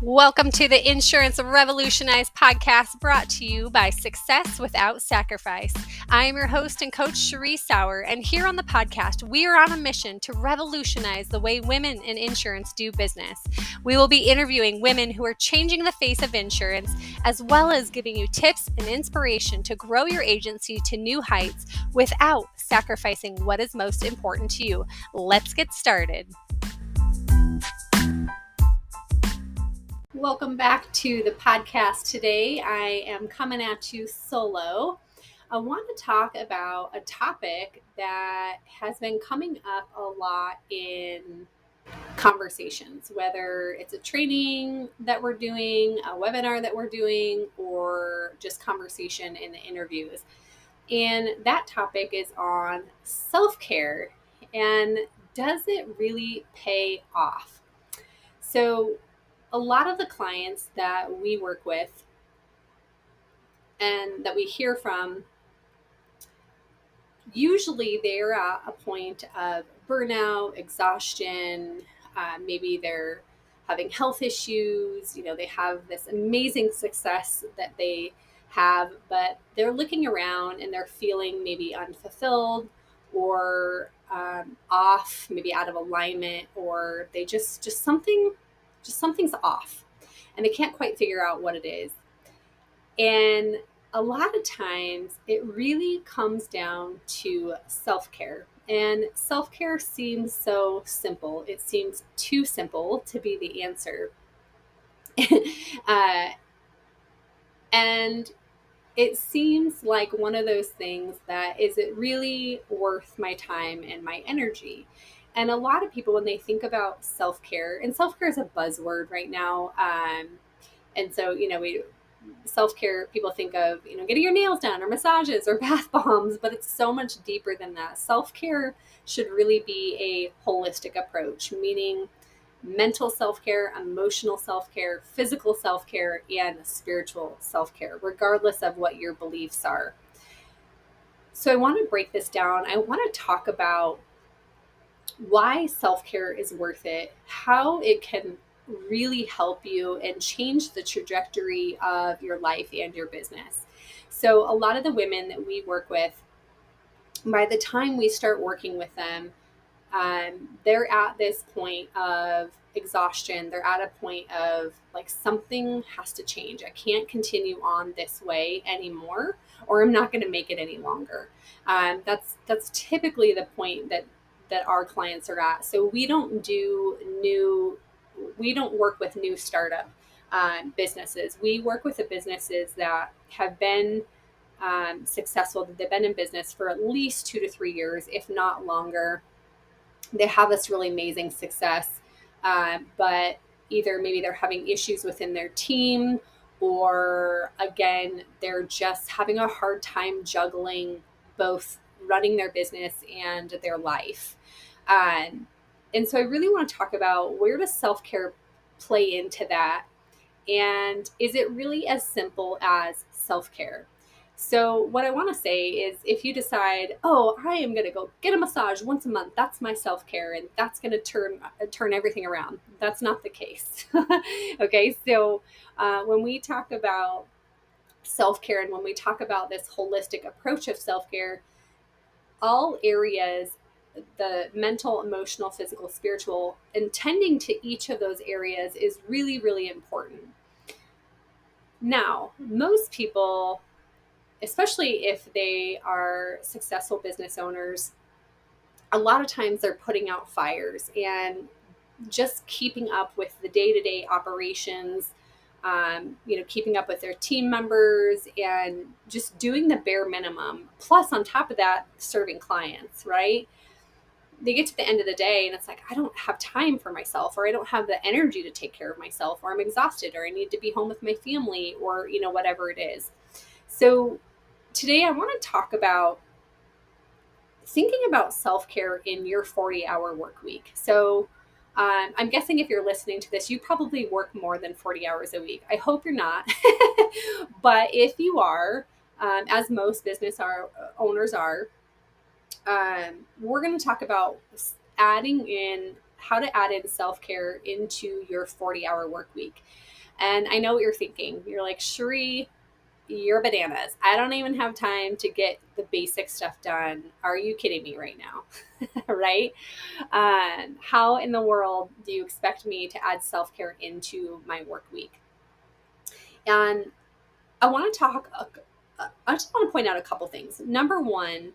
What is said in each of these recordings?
Welcome to the Insurance Revolutionized podcast brought to you by Success Without Sacrifice. I am your host and coach, Cherie Sauer, and here on the podcast, we are on a mission to revolutionize the way women in insurance do business. We will be interviewing women who are changing the face of insurance, as well as giving you tips and inspiration to grow your agency to new heights without sacrificing what is most important to you. Let's get started. Welcome back to the podcast today. I am coming at you solo. I want to talk about a topic that has been coming up a lot in conversations, whether it's a training that we're doing, a webinar that we're doing, or just conversation in the interviews. And that topic is on self-care and does it really pay off? So a lot of the clients that we work with and that we hear from, usually they're at a point of burnout, exhaustion, maybe they're having health issues, they have this amazing success that they have, but they're looking around and they're feeling maybe unfulfilled or off, maybe out of alignment, or they just something's off and they can't quite figure out what it is. And a lot of times it really comes down to self-care. And self-care seems so simple. It seems too simple to be the answer. And it seems like one of those things that, is it really worth my time and my energy? And a lot of people, when they think about self-care, and self-care is a buzzword right now. And so, self-care, people think of, getting your nails done or massages or bath bombs, but it's so much deeper than that. Self-care should really be a holistic approach, meaning mental self-care, emotional self-care, physical self-care, and spiritual self-care, regardless of what your beliefs are. So I want to break this down. I want to talk about why self-care is worth it, how it can really help you and change the trajectory of your life and your business. So a lot of the women that we work with, by the time we start working with them, they're at this point of exhaustion. They're at a point of like, something has to change. I can't continue on this way anymore, or I'm not going to make it any longer. That's typically the point that our clients are at. So we don't work with new startup businesses. We work with the businesses that have been successful. They've been in business for at least 2 to 3 years, if not longer. They have this really amazing success, but either maybe they're having issues within their team, or again, they're just having a hard time juggling both running their business and their life. And so I really want to talk about, where does self-care play into that? And is it really as simple as self-care? So what I want to say is, if you decide, I am going to go get a massage once a month, that's my self-care, and that's going to turn everything around. That's not the case. Okay. So when we talk about self-care, and when we talk about this holistic approach of self-care, all areas, the mental, emotional, physical, spiritual, and tending to each of those areas is really, really important. Now, most people, especially if they are successful business owners, a lot of times they're putting out fires and just keeping up with the day-to-day operations, keeping up with their team members and just doing the bare minimum. Plus, on top of that, serving clients, right? They get to the end of the day and it's like, I don't have time for myself, or I don't have the energy to take care of myself, or I'm exhausted, or I need to be home with my family, or, whatever it is. So today I want to talk about thinking about self-care in your 40-hour work week. So I'm guessing if you're listening to this, you probably work more than 40 hours a week. I hope you're not. But if you are, as most business owners are, we're going to talk about adding in to add in self-care into your 40-hour work week. And I know what you're thinking. You're like, Cherie, you're bananas. I don't even have time to get the basic stuff done. Are you kidding me right now? Right? How in the world do you expect me to add self-care into my work week? And I want to talk, I just want to point out a couple things. Number one,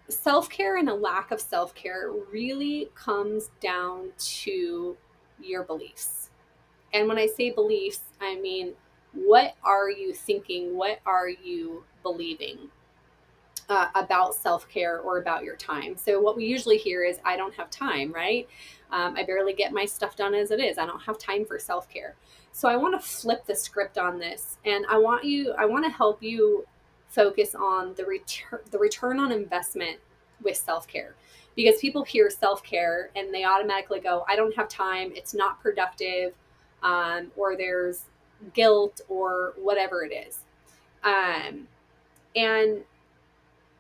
self-care and a lack of self-care really comes down to your beliefs. And when I say beliefs, I mean, what are you thinking? What are you believing about self-care or about your time? So what we usually hear is, I don't have time, right? I barely get my stuff done as it is. I don't have time for self-care. So I want to flip the script on this, and I want to help you focus on the return on investment with self-care. Because people hear self-care and they automatically go, I don't have time, it's not productive, or there's guilt or whatever it is. And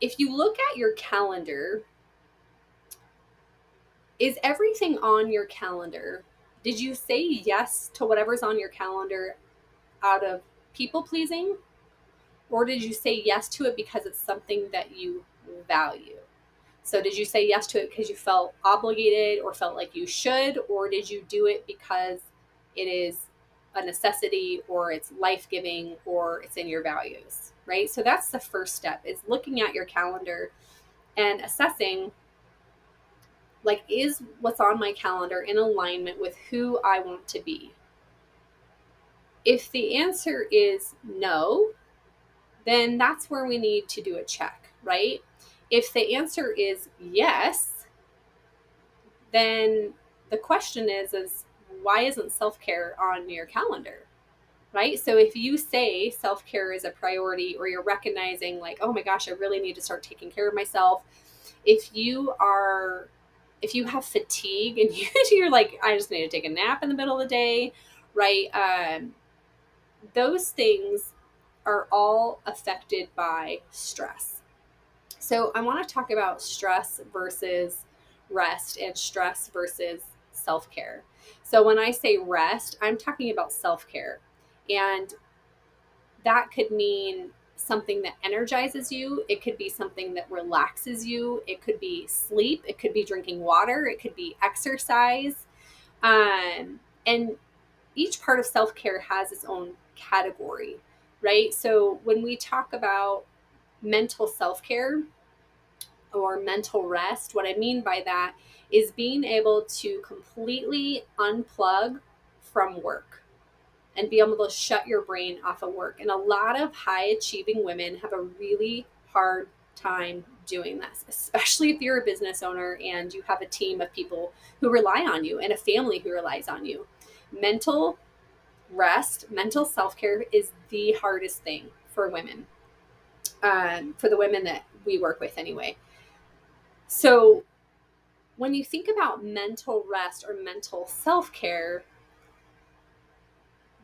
if you look at your calendar, is everything on your calendar? Did you say yes to whatever's on your calendar out of people pleasing? Or did you say yes to it because it's something that you value? So did you say yes to it because you felt obligated or felt like you should? Or did you do it because it is a necessity or it's life-giving or it's in your values, right? So that's the first step, is looking at your calendar and assessing, like, is what's on my calendar in alignment with who I want to be? If the answer is no, then that's where we need to do a check, right? If the answer is yes, then the question is why isn't self-care on your calendar? Right? So if you say self-care is a priority, or you're recognizing like, oh my gosh, I really need to start taking care of myself. If you have fatigue and you're like, I just need to take a nap in the middle of the day, right? Those things are all affected by stress. So I want to talk about stress versus rest and stress versus self-care. So when I say rest, I'm talking about self-care. And that could mean something that energizes you. It could be something that relaxes you. It could be sleep. It could be drinking water. It could be exercise. And each part of self-care has its own category, right? So when we talk about mental self-care or mental rest, what I mean by that is being able to completely unplug from work and be able to shut your brain off of work. And a lot of high achieving women have a really hard time doing this, especially if you're a business owner and you have a team of people who rely on you and a family who relies on you. Mental rest, mental self-care is the hardest thing for women, for the women that we work with anyway. So when you think about mental rest or mental self-care,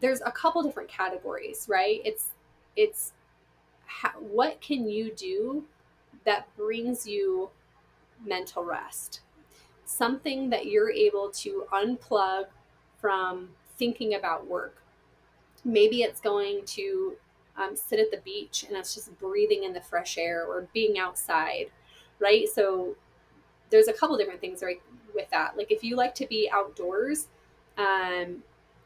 there's a couple different categories, right? It's what can you do that brings you mental rest? Something that you're able to unplug from thinking about work. Maybe it's going to sit at the beach and it's just breathing in the fresh air or being outside, right? So there's a couple different things right with that. Like if you like to be outdoors,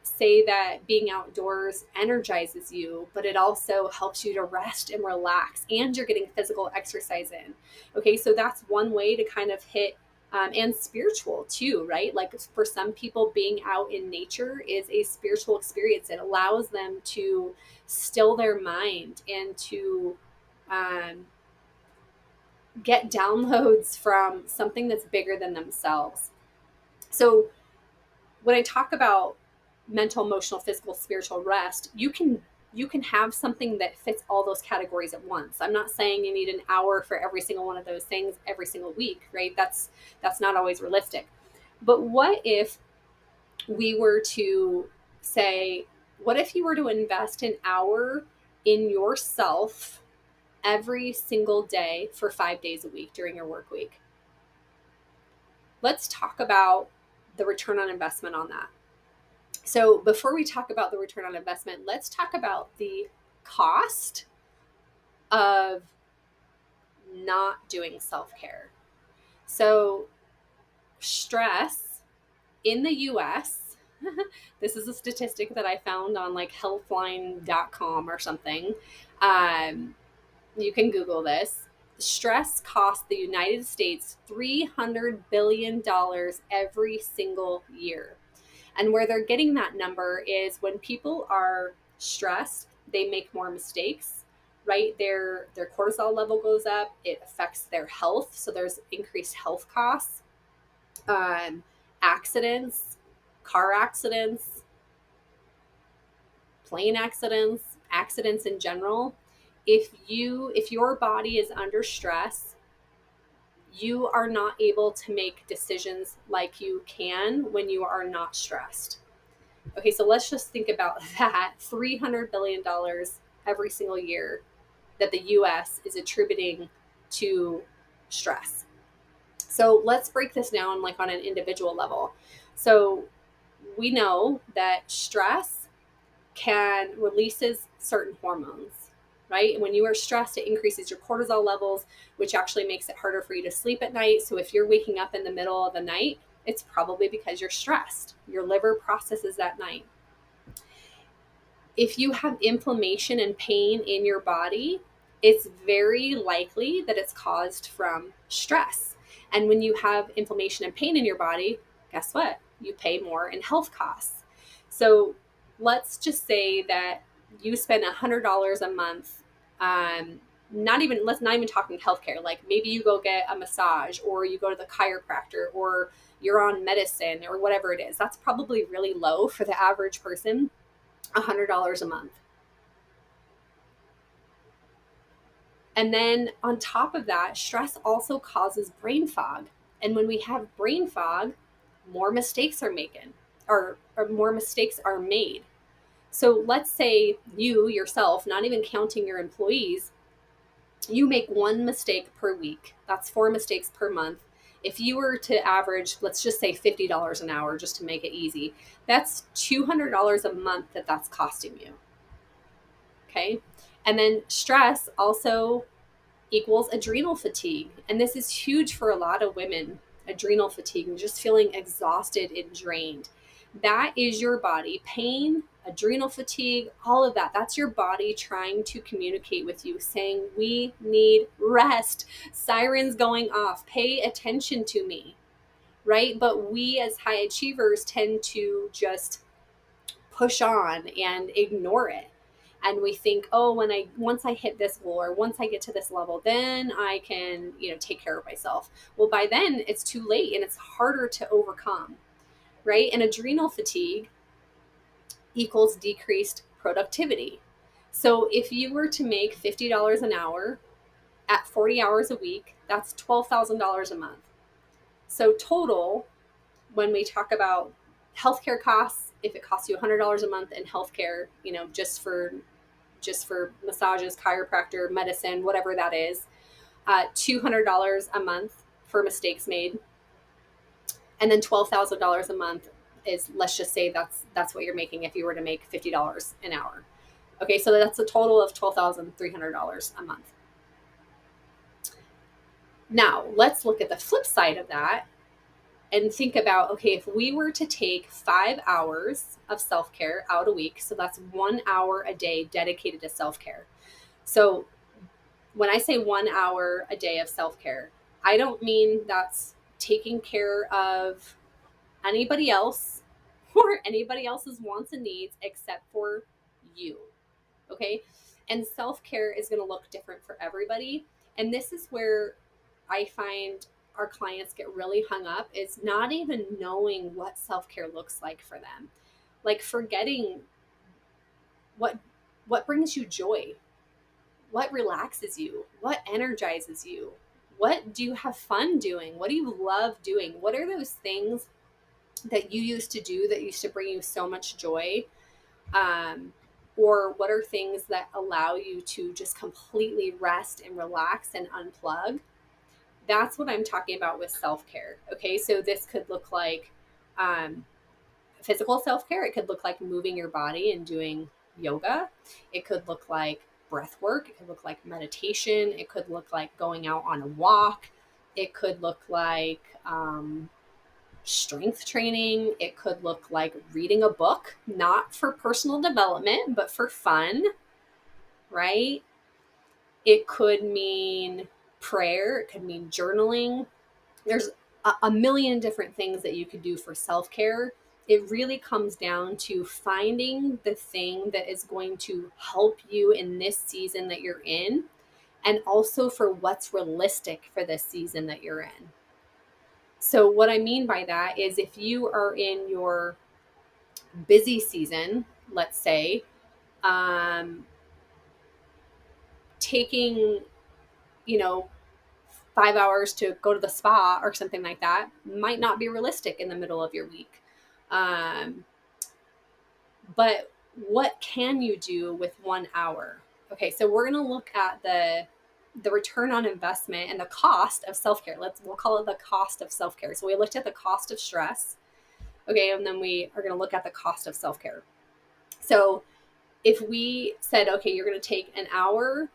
say that being outdoors energizes you, but it also helps you to rest and relax, and you're getting physical exercise in. Okay, so that's one way to kind of hit, and spiritual too, right? Like for some people, being out in nature is a spiritual experience. It allows them to still their mind and to get downloads from something that's bigger than themselves. So when I talk about mental, emotional, physical, spiritual rest, you can have something that fits all those categories at once. I'm not saying you need an hour for every single one of those things every single week, right? That's not always realistic. But what if we were to say, what if you were to invest an hour in yourself every single day for 5 days a week during your work week? let's talk about the return on investment on that. So before we talk about the return on investment, let's talk about the cost of not doing self-care. So stress in the US, this is a statistic that I found on like healthline.com or something. Um, you can Google this. Stress costs the United States $300 billion every single year. And where they're getting that number is when people are stressed, they make more mistakes, right? Their cortisol level goes up. It affects their health. So there's increased health costs, um, accidents, car accidents, plane accidents, accidents in general. If your body is under stress, you are not able to make decisions like you can when you are not stressed. Okay, so let's just think about that $300 billion every single year that the US is attributing to stress. So let's break this down like on an individual level. So we know that stress can releases certain hormones, right? When you are stressed, it increases your cortisol levels, which actually makes it harder for you to sleep at night. So if you're waking up in the middle of the night, it's probably because you're stressed. Your liver processes that night. If you have inflammation and pain in your body, it's very likely that it's caused from stress. And when you have inflammation and pain in your body, guess what? You pay more in health costs. So let's just say that you spend $100 a month. Let's not even talking healthcare. Like maybe you go get a massage or you go to the chiropractor or you're on medicine or whatever it is. That's probably really low for the average person. $100 a month. And then on top of that, stress also causes brain fog. And when we have brain fog, more mistakes are or more mistakes are made. So let's say you yourself, not even counting your employees, you make one mistake per week. That's 4 mistakes per month. If you were to average, let's just say $50 an hour, just to make it easy, that's $200 a month that's costing you. Okay. And then stress also equals adrenal fatigue. And this is huge for a lot of women, adrenal fatigue, and just feeling exhausted and drained. That is your body. Pain, adrenal fatigue, all of that. That's your body trying to communicate with you, saying, we need rest. Sirens going off. Pay attention to me. Right? But we as high achievers tend to just push on and ignore it. And we think, oh, once I hit this goal or once I get to this level, then I can, take care of myself. Well, by then it's too late and it's harder to overcome, right? And adrenal fatigue equals decreased productivity. So if you were to make $50 an hour at 40 hours a week, that's $12,000 a month. So total, when we talk about healthcare costs, if it costs you $100 a month in healthcare, just for massages, chiropractor, medicine, whatever that is, $200 a month for mistakes made, and then $12,000 a month is, let's just say that's what you're making if you were to make $50 an hour. Okay, so that's a total of $12,300 a month. Now let's look at the flip side of that and think about, okay, if we were to take 5 hours of self-care out a week, so that's 1 hour a day dedicated to self-care. So when I say 1 hour a day of self-care, I don't mean that's taking care of anybody else or anybody else's wants and needs except for you. Okay? And self-care is going to look different for everybody. And this is where I find our clients get really hung up, is not even knowing what self-care looks like for them. Like forgetting what brings you joy, what relaxes you, what energizes you, what do you have fun doing, what do you love doing, what are those things that you used to do that used to bring you so much joy, or what are things that allow you to just completely rest and relax and unplug. That's what I'm talking about with self-care. Okay, so this could look like um, physical self-care. It could look like moving your body and doing yoga. It could look like breath work. It could look like meditation. It could look like going out on a walk. It could look like strength training. It could look like reading a book, not for personal development, but for fun, right? It could mean prayer. It could mean journaling. There's a million different things that you could do for self-care. It really comes down to finding the thing that is going to help you in this season that you're in, and also for what's realistic for this season that you're in. So what I mean by that is if you are in your busy season, let's say, um, taking, you know, 5 hours to go to the spa or something like that might not be realistic in the middle of your week. Um, but what can you do with 1 hour? Okay, so we're going to look at the return on investment and the cost of self-care. We'll call it the cost of self-care. So we looked at the cost of stress. Okay, and then we are going to look at the cost of self-care. So if we said, okay, you're going to take an hour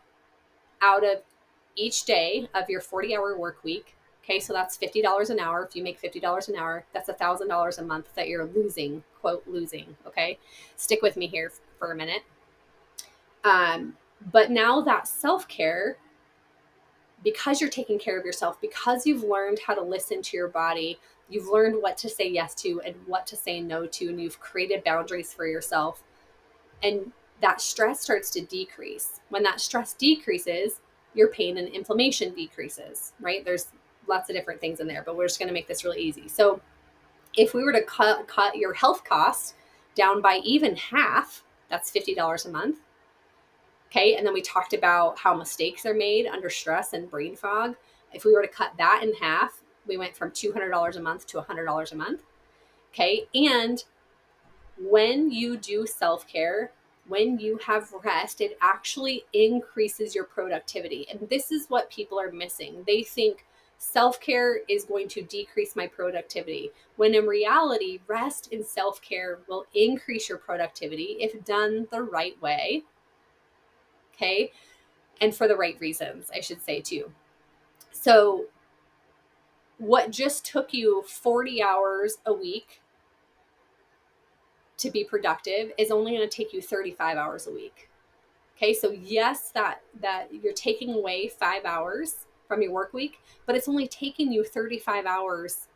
out of each day of your 40-hour work week. Okay, so that's $50 an hour. If you make $50 an hour, that's $1,000 a month that you're losing, quote, losing. Okay, stick with me here for a minute. But now that self-care, because you're taking care of yourself, because you've learned how to listen to your body, you've learned what to say yes to and what to say no to, and you've created boundaries for yourself, and that stress starts to decrease. When that stress decreases, your pain and inflammation decreases, right? There's lots of different things in there, but we're just going to make this really easy. So if we were to cut your health costs down by even half, that's $50 a month. Okay, and then we talked about how mistakes are made under stress and brain fog. If we were to cut that in half, we went from $200 a month to $100 a month. Okay, and when you do self-care, when you have rest, it actually increases your productivity. And this is what people are missing. They think self-care is going to decrease my productivity, when in reality, rest and self-care will increase your productivity if done the right way. Okay, and for the right reasons, I should say too. So what just took you 40 hours a week to be productive is only going to take you 35 hours a week. Okay, so yes, that you're taking away 5 hours from your work week, but it's only taking you 35 hours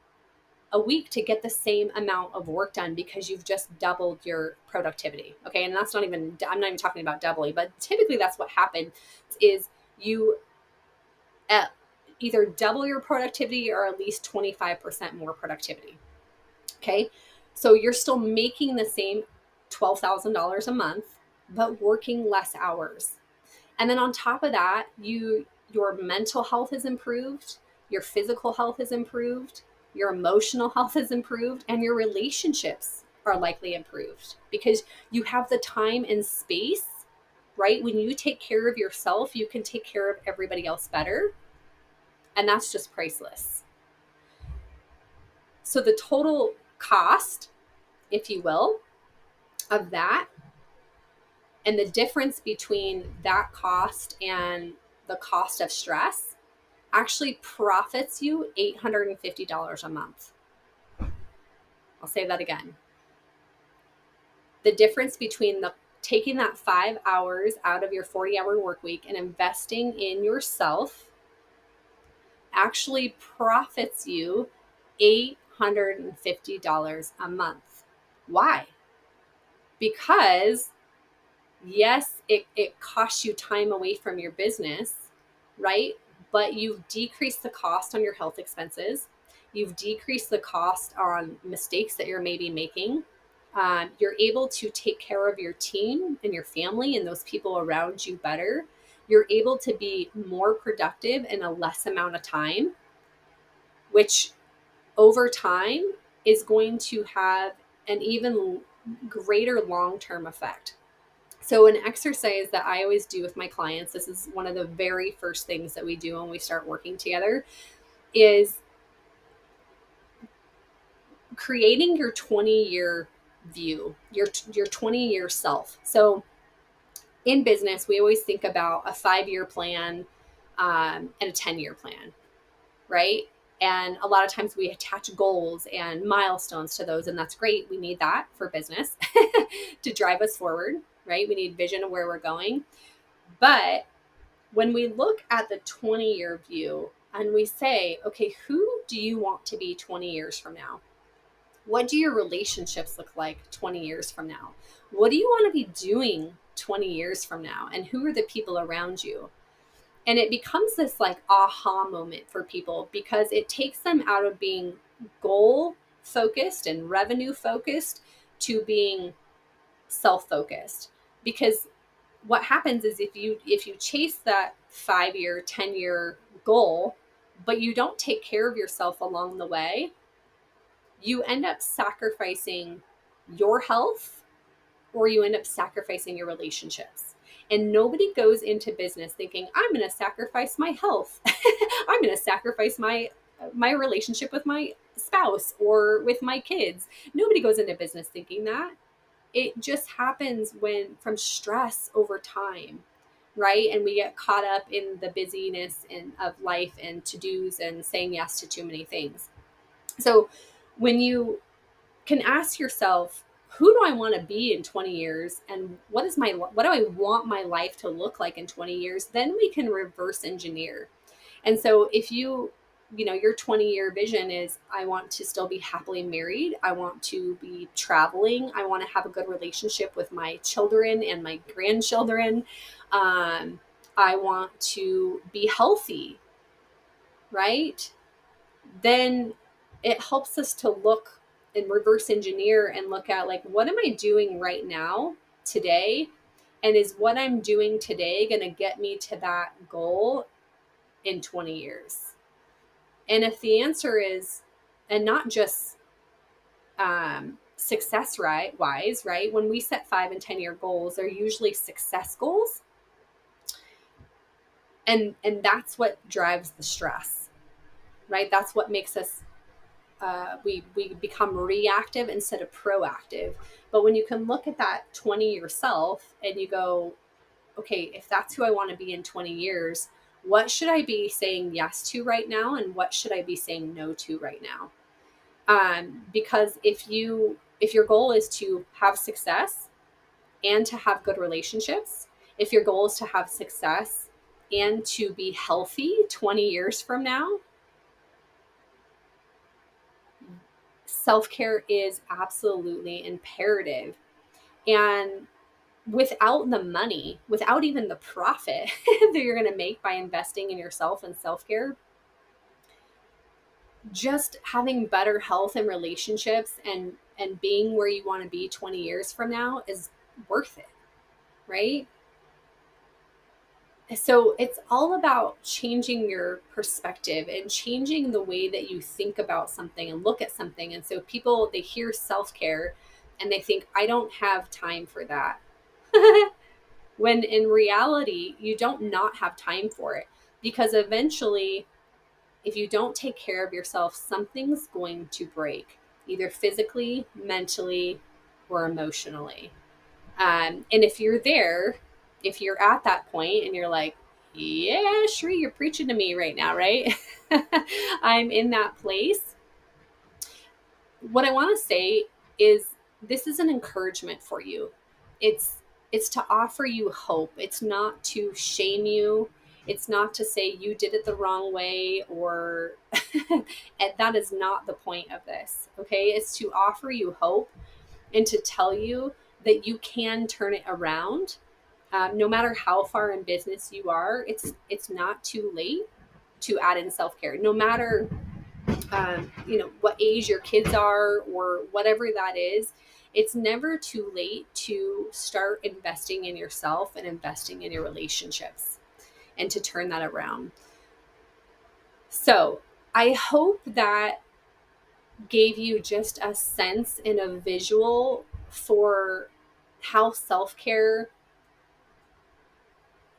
a week to get the same amount of work done because you've just doubled your productivity. Okay, and that's not even, I'm not even talking about doubling, but typically that's what happens is you either double your productivity or at least 25% more productivity. Okay, so you're still making the same $12,000 a month, but working less hours. And then on top of that, your mental health is improved, your physical health is improved, your emotional health is improved, and your relationships are likely improved because you have the time and space, right? When you take care of yourself, you can take care of everybody else better. And that's just priceless. So the total cost, if you will, of that, and the difference between that cost and the cost of stress actually profits you $850 a month. I'll say that again. The difference between taking that 5 hours out of your 40-hour work week and investing in yourself actually profits you $850 a month. Why? Because yes, it costs you time away from your business, right? But you've decreased the cost on your health expenses. You've decreased the cost on mistakes that you're maybe making. You're able to take care of your team and your family and those people around you better. You're able to be more productive in a less amount of time, which over time is going to have an even greater long-term effect. So an exercise that I always do with my clients, this is one of the very first things that we do when we start working together, is creating your 20-year view, your 20-year self. So in business, we always think about a 5-year plan and a 10-year plan, right? And a lot of times we attach goals and milestones to those, and that's great. We need that for business to drive us forward, right? We need vision of where we're going. But when we look at the 20-year view and we say, okay, who do you want to be 20 years from now? What do your relationships look like 20 years from now? What do you want to be doing 20 years from now? And who are the people around you? And it becomes this like aha moment for people because it takes them out of being goal focused and revenue focused to being self focused. Because what happens is if you chase that 5-year, 10-year goal, but you don't take care of yourself along the way, you end up sacrificing your health or you end up sacrificing your relationships. And nobody goes into business thinking, I'm going to sacrifice my health. I'm going to sacrifice my relationship with my spouse or with my kids. Nobody goes into business thinking that. It just happens when from stress over time, right? And we get caught up in the busyness of life and to-dos and saying yes to too many things. So when you can ask yourself, who do I want to be in 20 years and what do I want my life to look like in 20 years, then we can reverse engineer. And so if your 20-year vision is, I want to still be happily married, I want to be traveling, I want to have a good relationship with my children and my grandchildren, I want to be healthy, right? Then it helps us to look and reverse engineer and look at, like, what am I doing right now today, and is what I'm doing today going to get me to that goal in 20 years? And if the answer is, and not just success wise, right? When we set 5 and 10-year goals, they're usually success goals, and that's what drives the stress, right? That's what makes us we become reactive instead of proactive. But when you can look at that 20 yourself and you go, okay, if that's who I want to be in 20 years, what should I be saying yes to right now, and what should I be saying no to right now? Because if your goal is to have success and to have good relationships, if your goal is to have success and to be healthy 20 years from now, self-care is absolutely imperative. And without the money, without even the profit that you're going to make by investing in yourself and self-care, just having better health and relationships and being where you want to be 20 years from now is worth it, right? So it's all about changing your perspective and changing the way that you think about something and look at something. And so people, they hear self-care and they think, I don't have time for that. When in reality, you don't not have time for it, because eventually, if you don't take care of yourself, something's going to break, either physically, mentally, or emotionally. And if you're there, if you're at that point and you're like, yeah, sure, you're preaching to me right now, right? I'm in that place. What I want to say is, this is an encouragement for you. It's to offer you hope. It's not to shame you. It's not to say you did it the wrong way, or and that is not the point of this. Okay? It's to offer you hope and to tell you that you can turn it around. No matter how far in business you are, it's not too late to add in self-care. No matter what age your kids are or whatever that is, it's never too late to start investing in yourself and investing in your relationships and to turn that around. So I hope that gave you just a sense and a visual for how self-care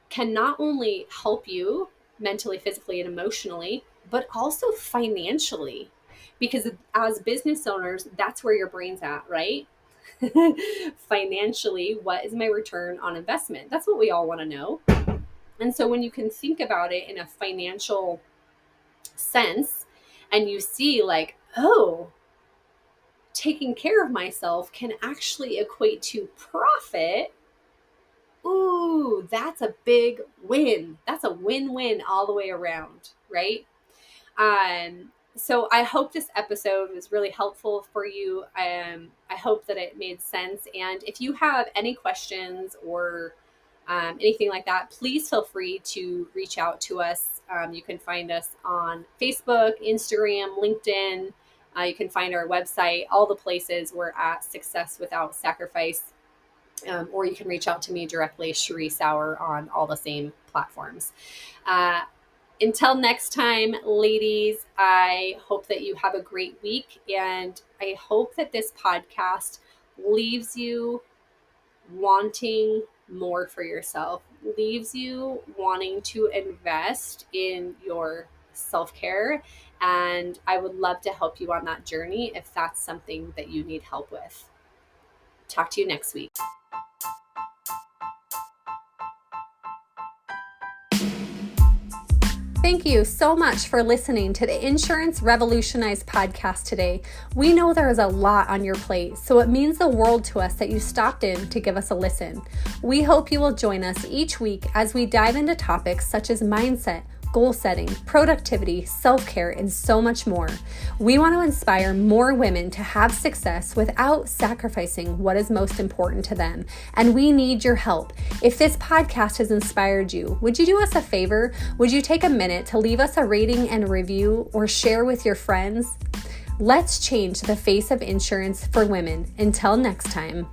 can not only help you mentally, physically, and emotionally, but also financially. Because as business owners, that's where your brain's at, right? Financially, what is my return on investment? That's what we all want to know. And so when you can think about it in a financial sense and you see like, oh, taking care of myself can actually equate to profit. Ooh, that's a big win. That's a win-win all the way around, right? So I hope this episode was really helpful for you. I hope that it made sense. And if you have any questions or anything like that, please feel free to reach out to us. You can find us on Facebook, Instagram, LinkedIn. You can find our website, all the places we're at Success Without Sacrifice. Or you can reach out to me directly, Cherie Sauer, on all the same platforms. Until next time, ladies, I hope that you have a great week, and I hope that this podcast leaves you wanting more for yourself, leaves you wanting to invest in your self-care, and I would love to help you on that journey if that's something that you need help with. Talk to you next week. Thank you so much for listening to the Insurance Revolutionized podcast today. We know there is a lot on your plate, so it means the world to us that you stopped in to give us a listen. We hope you will join us each week as we dive into topics such as mindset, goal setting, productivity, self-care, and so much more. We want to inspire more women to have success without sacrificing what is most important to them, and we need your help. If this podcast has inspired you, would you do us a favor? Would you take a minute to leave us a rating and a review or share with your friends? Let's change the face of insurance for women. Until next time.